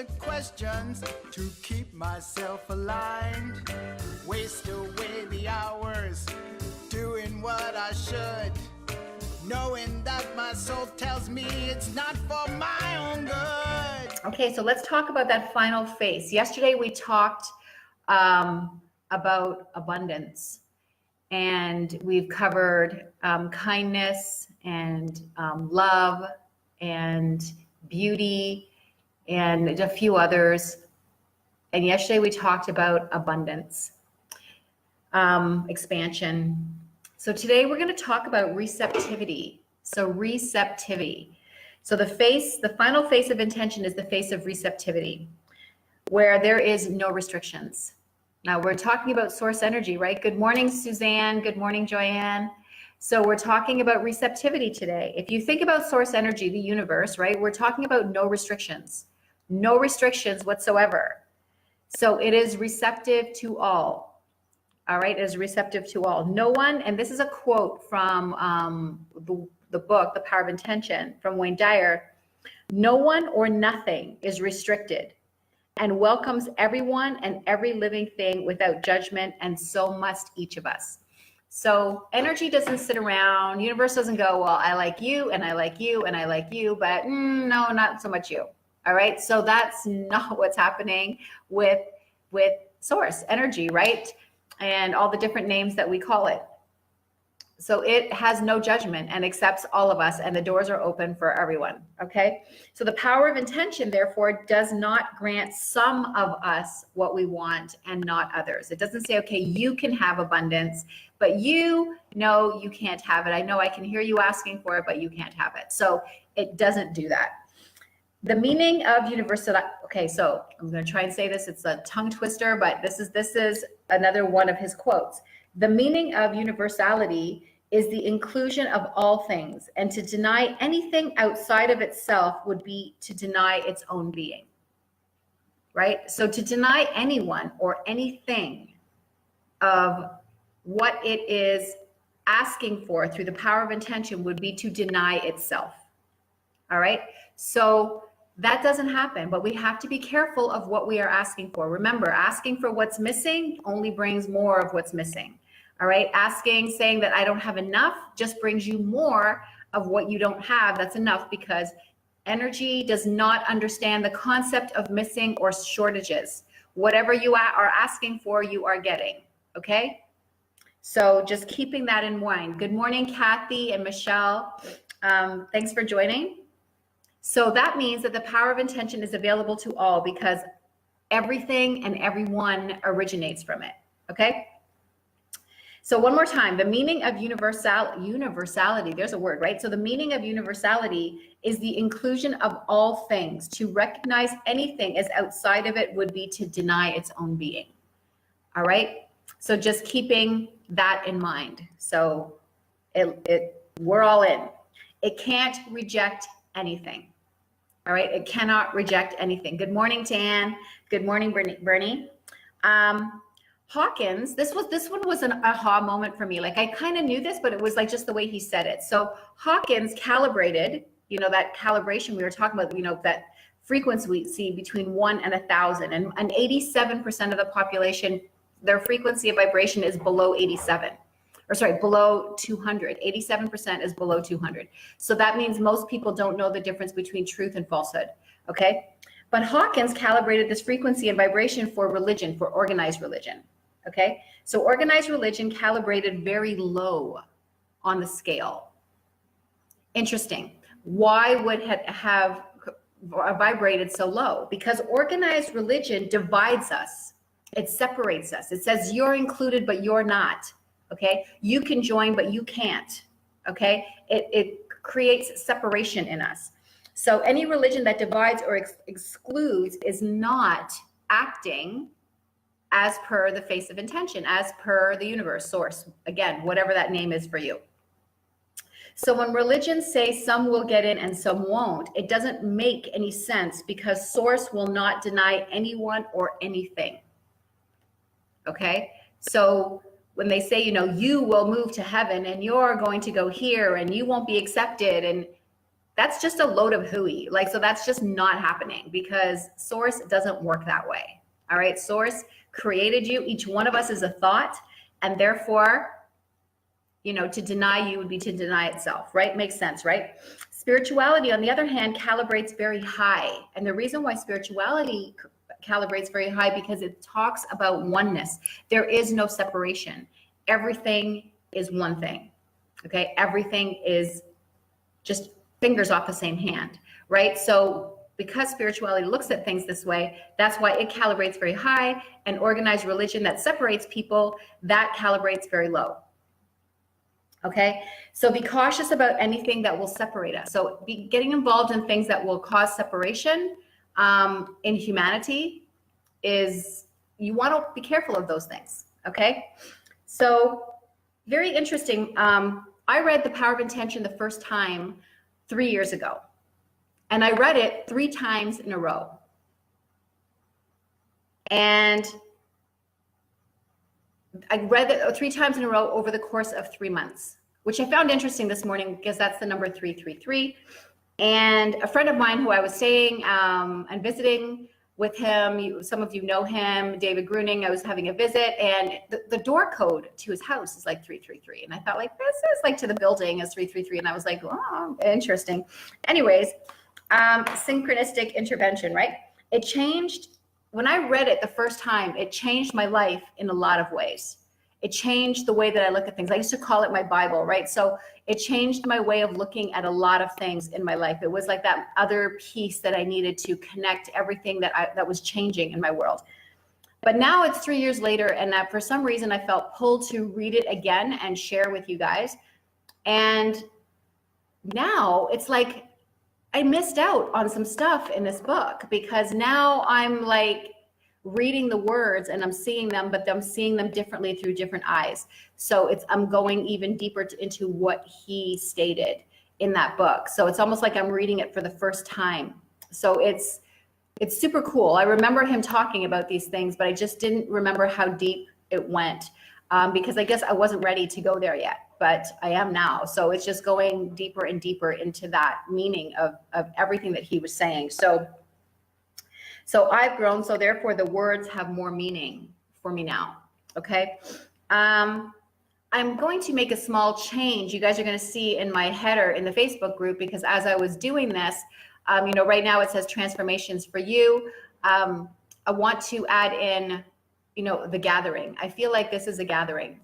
the questions to keep myself aligned. Waste away the hours doing what I should, knowing that my soul tells me it's not for my own good. Okay, so let's talk about that final face. Yesterday we talked about abundance, and we've covered kindness and love and beauty and a few others. And yesterday we talked about abundance, expansion. So today we're going to talk about receptivity. So receptivity. So the final face of intention is the face of receptivity, where there is no restrictions. Now we're talking about source energy, right? Good morning, Suzanne. Good morning, Joanne. So we're talking about receptivity today. If you think about source energy, the universe, right? We're talking about no restrictions whatsoever. So it is receptive to all. All right, it is receptive to all. No one, and this is a quote from the book, The Power of Intention, from Wayne Dyer. No one or nothing is restricted and welcomes everyone and every living thing without judgment, and so must each of us. So energy doesn't sit around. Universe doesn't go, well, I like you and I like you and I like you, but no, not so much you. All right, so that's not what's happening with source energy, right? And all the different names that we call it. So it has no judgment and accepts all of us, and the doors are open for everyone, okay? So the power of intention, therefore, does not grant some of us what we want and not others. It doesn't say, okay, you can have abundance, but you can't have it. I know I can hear you asking for it, but you can't have it. So it doesn't do that. The meaning of universality. Okay, so I'm going to try and say this. It's a tongue twister, but this is another one of his quotes. The meaning of universality is the inclusion of all things, and to deny anything outside of itself would be to deny its own being. Right? So to deny anyone or anything of what it is asking for through the power of intention would be to deny itself. All right? So that doesn't happen, but we have to be careful of what we are asking for. Remember, asking for what's missing only brings more of what's missing. All right, saying that I don't have enough just brings you more of what you don't have. That's enough, because energy does not understand the concept of missing or shortages. Whatever you are asking for, you are getting, okay? So just keeping that in mind. Good morning, Kathy and Michelle. Thanks for joining. So that means that the power of intention is available to all, because everything and everyone originates from it, okay? So one more time, the meaning of universality, there's a word, right? So the meaning of universality is the inclusion of all things. To recognize anything as outside of it would be to deny its own being. All right? So just keeping that in mind. So we're all in. It can't reject anything. All right? It cannot reject anything. Good morning, Dan. Good morning, Bernie. Hawkins, this one was an aha moment for me. Like, I kind of knew this, but it was like just the way he said it. So Hawkins calibrated, that calibration we were talking about, that frequency between 1 and 1,000, and 87% of the population, their frequency of vibration is below 200. 87% is below 200. So that means most people don't know the difference between truth and falsehood. Okay. But Hawkins calibrated this frequency and vibration for religion, for organized religion. Okay, so organized religion calibrated very low on the scale. Interesting. Why would it have vibrated so low? Because organized religion divides us. It separates us. It says you're included, but you're not. Okay, you can join, but you can't. Okay, it creates separation in us. So any religion that divides or excludes is not acting as per the face of intention, as per the universe, source, again, whatever that name is for you. So when religions say some will get in and some won't, it doesn't make any sense, because source will not deny anyone or anything. Okay, so when they say, you will move to heaven and you're going to go here and you won't be accepted, and that's just a load of hooey. Like, so that's just not happening, because source doesn't work that way. All right. Source created you. Each one of us is a thought, and therefore, you know, to deny you would be to deny itself, right? Makes sense, right? Spirituality, on the other hand, calibrates very high. And the reason why spirituality calibrates very high, because it talks about oneness. There is no separation. Everything is one thing. Okay. Everything is just fingers off the same hand, right? So because spirituality looks at things this way, that's why it calibrates very high, and organized religion that separates people, that calibrates very low. Okay, so be cautious about anything that will separate us. So be getting involved in things that will cause separation in humanity is, you want to be careful of those things. Okay, so very interesting. I read The Power of Intention the first time 3 years ago, and I read it 3 times in a row. And I read it 3 times in a row over the course of 3 months, which I found interesting this morning, because that's the number 333. And a friend of mine who I was staying and visiting with him, some of you know him, David Gruning, I was having a visit, and the door code to his house is like 333. And I thought, like, this is like to the building is 333. And I was like, oh, interesting. Anyways, synchronistic intervention, right? It changed. When I read it the first time, it changed my life in a lot of ways. It changed the way that I look at things. I used to call it my Bible, right? So it changed my way of looking at a lot of things in my life. It was like that other piece that I needed to connect everything that was changing in my world. But now it's 3 years later, and that for some reason I felt pulled to read it again and share with you guys. And now it's like I missed out on some stuff in this book, because now I'm like reading the words and I'm seeing them, but I'm seeing them differently through different eyes. So I'm going even deeper into what he stated in that book. So it's almost like I'm reading it for the first time. So it's super cool. I remember him talking about these things, but I just didn't remember how deep it went, because I guess I wasn't ready to go there yet, but I am now. So it's just going deeper and deeper into that meaning of everything that he was saying. So I've grown, so therefore the words have more meaning for me now, okay? I'm going to make a small change. You guys are gonna see in my header in the Facebook group, because as I was doing this, you know, right now it says transformations for you. I want to add in, you know, the gathering. I feel like this is a gathering.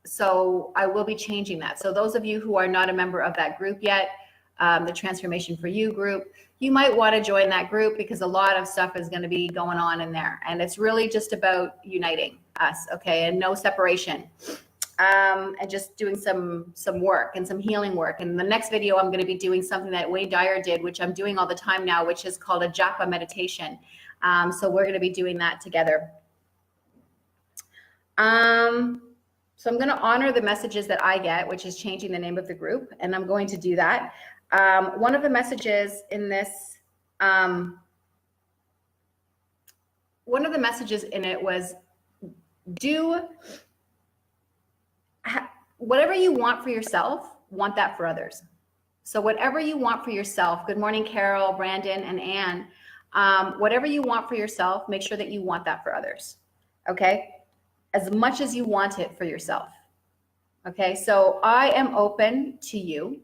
So I will be changing that. So those of you who are not a member of that group yet, the Transformation for You group, you might want to join that group, because a lot of stuff is going to be going on in there, and it's really just about uniting us, okay, and no separation, and just doing some work and some healing work. And the next video I'm going to be doing something that Wayne Dyer did, which I'm doing all the time now, which is called a japa meditation. So we're going to be doing that together. So I'm going to honor the messages that I get, which is changing the name of the group, and I'm going to do that. One of the messages in this, one of the messages in it was, whatever you want for yourself, want that for others. So whatever you want for yourself, good morning, Carol, Brandon, and Anne, whatever you want for yourself, make sure that you want that for others, okay? As much as you want it for yourself, okay? So I am open to you.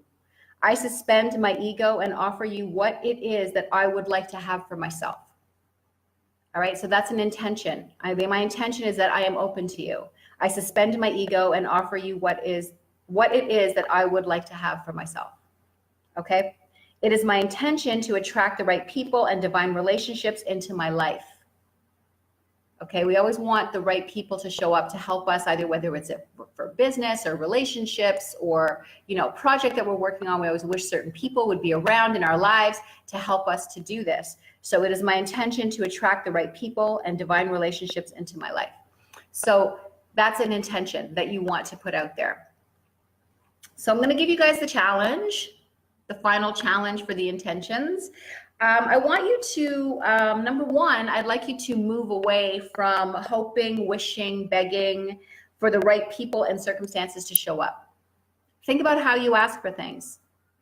I suspend my ego and offer you what it is that I would like to have for myself. All right, so that's an intention. My intention is that I am open to you. I suspend my ego and offer you what it is that I would like to have for myself. Okay? It is my intention to attract the right people and divine relationships into my life. Okay, we always want the right people to show up to help us, either whether it's for business or relationships or, you know, project that we're working on. We always wish certain people would be around in our lives to help us to do this. So it is my intention to attract the right people and divine relationships into my life. So that's an intention that you want to put out there. So I'm going to give you guys the challenge, the final challenge for the intentions. I want you to, number one, I'd like you to move away from hoping, wishing, begging for the right people and circumstances to show up. Think about how you ask for things.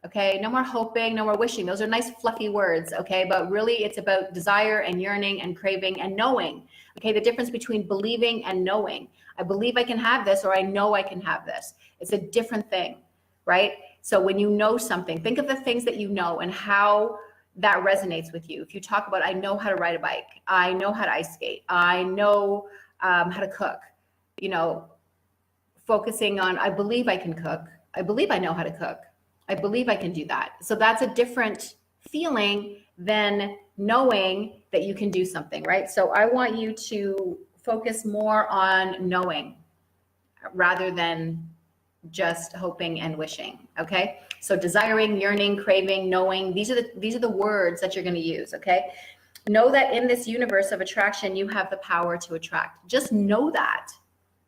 Okay, no more hoping, no more wishing. Those are nice fluffy words, okay? But really it's about desire and yearning and craving and knowing. Okay, the difference between believing and knowing. I believe I can have this, or I know I can have this. It's a different thing, right? So when you know something, think of the things that you know and how that resonates with you. If you talk about, I know how to ride a bike, I know how to ice skate, I know how to cook, you know, focusing on, I believe I can cook, I believe I know how to cook, I believe I can do that. So that's a different feeling than knowing that you can do something, right? So I want you to focus more on knowing rather than just hoping and wishing. Okay, so desiring, yearning, craving, knowing, these are the words that you're going to use. Okay, know that in this universe of attraction you have the power to attract. Just know that.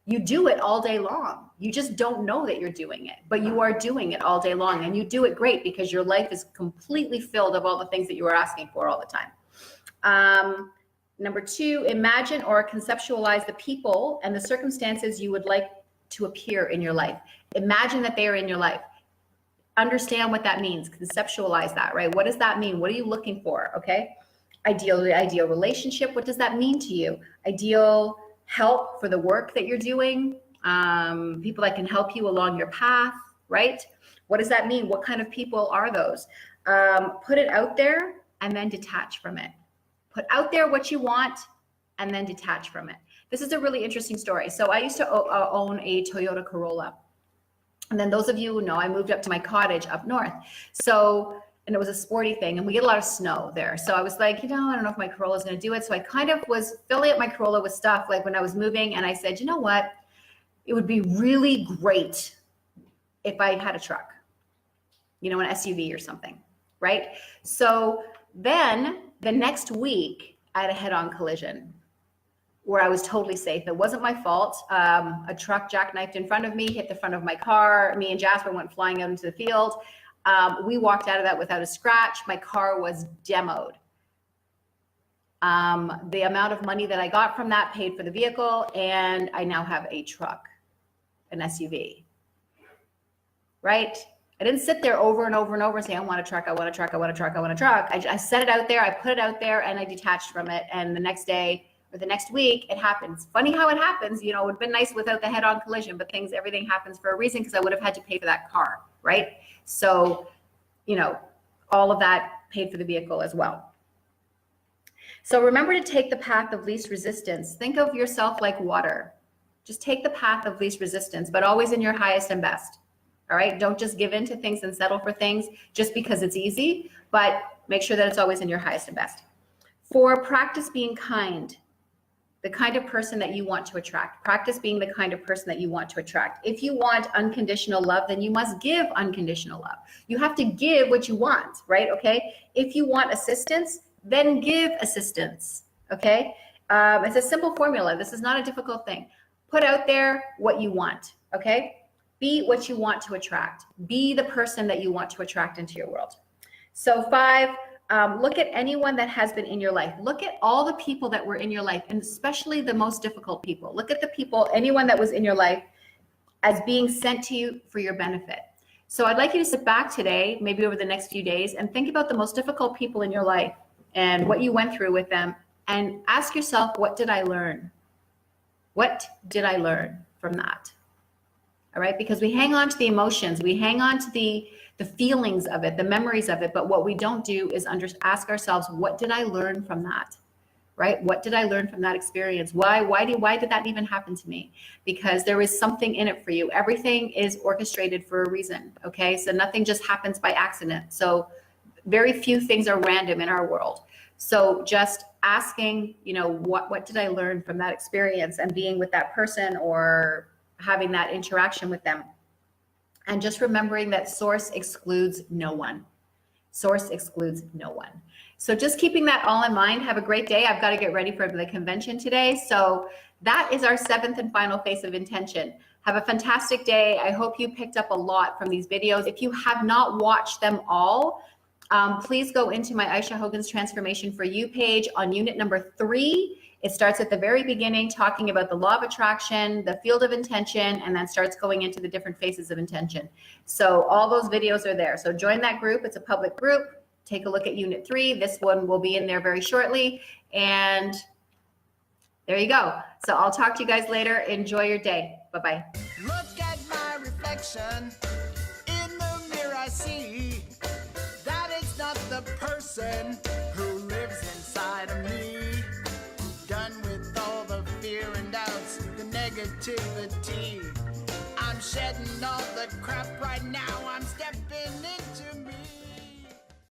You do it all day long. You just don't know that you're doing it, but you are doing it all day long, and you do it great because your life is completely filled of all the things that you are asking for all the time. Number 2, imagine or conceptualize the people and the circumstances you would like to appear in your life. Imagine that they are in your life. Understand what that means. Conceptualize that, right? What does that mean? What are you looking for? Okay. Ideal relationship. What does that mean to you? Ideal help for the work that you're doing. People that can help you along your path, right? What does that mean? What kind of people are those? Put it out there and then detach from it. Put out there what you want and then detach from it. This is a really interesting story. So I used to own a Toyota Corolla. And then those of you who know, I moved up to my cottage up north. So, and it was a sporty thing, and we get a lot of snow there. So I was like, I don't know if my Corolla is going to do it. So I kind of was filling up my Corolla with stuff like when I was moving. And I said, you know what? It would be really great if I had a truck, an SUV or something, right? So then the next week I had a head-on collision where I was totally safe. It wasn't my fault. A truck jackknifed in front of me, hit the front of my car. Me and Jasper went flying out into the field. We walked out of that without a scratch. My car was demoed. The amount of money that I got from that paid for the vehicle, and I now have a truck, an SUV, right? I didn't sit there over and over and over and say, I want a truck, I want a truck, I want a truck, I want a truck. I set it out there, I put it out there, and I detached from it. And the next day, or the next week, it happens. Funny how it happens. It would have been nice without the head-on collision, but everything happens for a reason, because I would have had to pay for that car, right? So, all of that paid for the vehicle as well. So remember to take the path of least resistance. Think of yourself like water. Just take the path of least resistance, but always in your highest and best. All right? Don't just give in to things and settle for things just because it's easy, but make sure that it's always in your highest and best. 4, practice being kind. The kind of person that you want to attract. Practice being the kind of person that you want to attract. If you want unconditional love, then you must give unconditional love. You have to give what you want, right? Okay. If you want assistance, then give assistance. Okay. It's a simple formula. This is not a difficult thing. Put out there what you want. Okay. Be what you want to attract. Be the person that you want to attract into your world. So 5, look at anyone that has been in your life. Look at all the people that were in your life, and especially the most difficult people. Look at the people, anyone that was in your life, as being sent to you for your benefit. So I'd like you to sit back today, maybe over the next few days, and think about the most difficult people in your life and what you went through with them, and ask yourself, what did I learn? What did I learn from that? All right, because we hang on to the emotions, we hang on to the feelings of it, the memories of it, but what we don't do is ask ourselves, what did I learn from that? Right? What did I learn from that experience? Why did that even happen to me? Because there is something in it for you. Everything is orchestrated for a reason. Okay, so nothing just happens by accident. So very few things are random in our world. So just asking, what did I learn from that experience and being with that person or having that interaction with them? And just remembering that source excludes no one. Source excludes no one. So just keeping that all in mind. Have a great day. I've got to get ready for the convention today. So that is our 7th and final phase of intention. Have a fantastic day. I hope you picked up a lot from these videos. If you have not watched them all, please go into my Aisha Hogan's Transformation for You page on unit number 3. It starts at the very beginning, talking about the law of attraction, the field of intention, and then starts going into the different phases of intention. So all those videos are there. So join that group. It's a public group. Take a look at Unit 3. This one will be in there very shortly. And there you go. So I'll talk to you guys later. Enjoy your day. Bye-bye. Look at my reflection. In the mirror I see that it's not the person who lives inside of me. Done with all the fear and doubts, the negativity. I'm shedding all the crap right now. I'm stepping in.